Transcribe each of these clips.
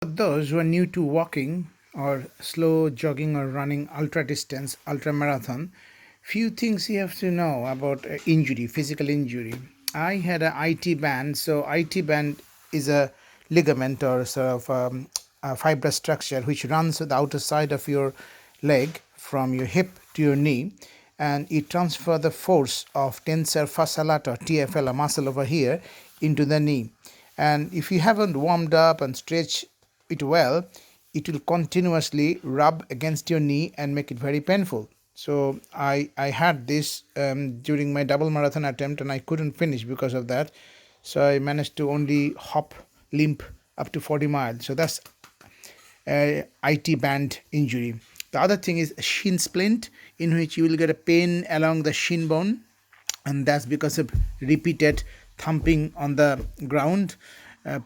For those who are new to walking or slow jogging or running ultra distance, ultra marathon, few things you have to know about injury, physical injury. I had an IT band. So IT band is a ligament or sort of a fibrous structure which runs the outer side of your leg from your hip to your knee, and it transfers the force of tensor fascia lata, TFL, a muscle over here, into the knee. And if you haven't warmed up and stretched it well, it will continuously rub against your knee and make it very painful. So I had this during my double marathon attempt, and I couldn't finish because of that. So I managed to only limp up to 40 miles. So that's IT band injury. The other thing is shin splint, in which you will get a pain along the shin bone, and that's because of repeated thumping on the ground,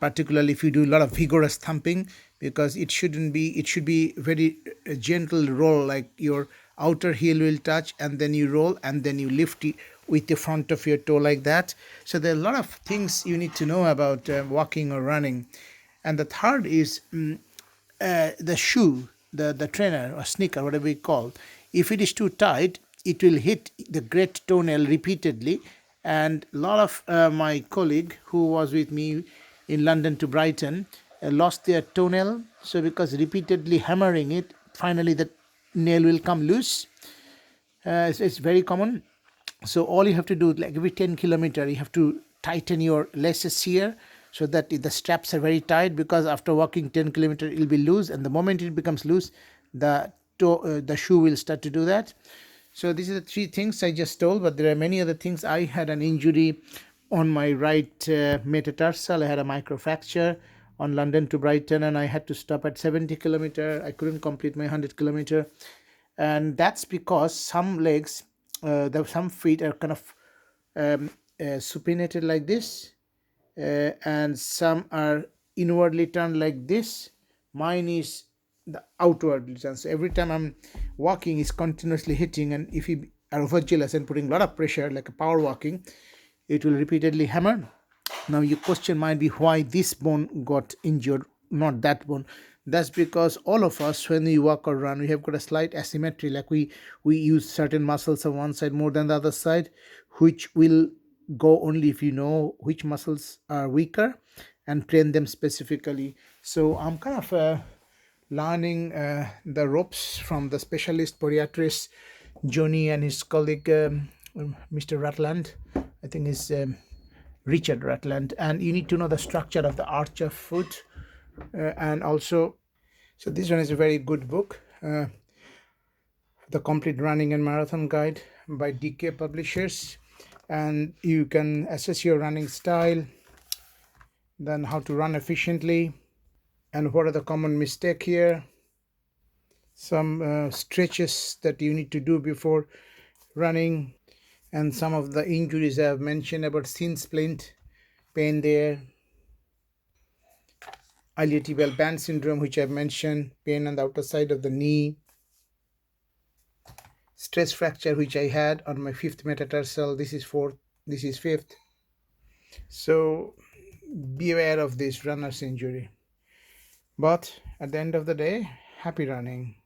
particularly if you do a lot of vigorous thumping, because it should be very gentle roll, like your outer heel will touch and then you roll and then you lift it with the front of your toe like that. So there are a lot of things you need to know about walking or running. And the third is the shoe, the trainer or sneaker, whatever we call. If it is too tight, it will hit the great toenail repeatedly. And a lot of my colleague who was with me in London to Brighton lost their toenail. So because repeatedly hammering it, finally the nail will come loose. It's very common. So all you have to do, like every 10 kilometer, you have to tighten your laces here so that the straps are very tight, because after walking 10 kilometer it will be loose, and the moment it becomes loose, the shoe will start to do that. So these are the three things I just told, but there are many other things. I had an injury on my right metatarsal. I had a microfracture on London to Brighton, and I had to stop at 70 kilometer. I couldn't complete my 100 kilometer, and that's because some legs, some feet are kind of supinated like this, and some are inwardly turned like this. Mine is the outwardly turned. So every time I'm walking, it's continuously hitting, and if you are overzealous and putting a lot of pressure, like a power walking, it will repeatedly hammer. Now your question might be, why this bone got injured, not that bone? That's because all of us, when we walk or run, we have got a slight asymmetry. Like we use certain muscles on one side more than the other side, which will go only if you know which muscles are weaker and train them specifically. So I'm kind of learning the ropes from the specialist podiatrist Johnny and his colleague Mr. Rutland. I think is Richard Rutland. And you need to know the structure of the arch of foot, and also, so this one is a very good book, The Complete Running and Marathon Guide by DK Publishers, and you can assess your running style, then how to run efficiently, and what are the common mistake here, some stretches that you need to do before running, and some of the injuries I have mentioned about shin splint, pain there, iliotibial band syndrome, which I've mentioned, pain on the outer side of the knee, stress fracture, which I had on my fifth metatarsal. This is fourth, this is fifth. So be aware of this runner's injury. But at the end of the day, happy running.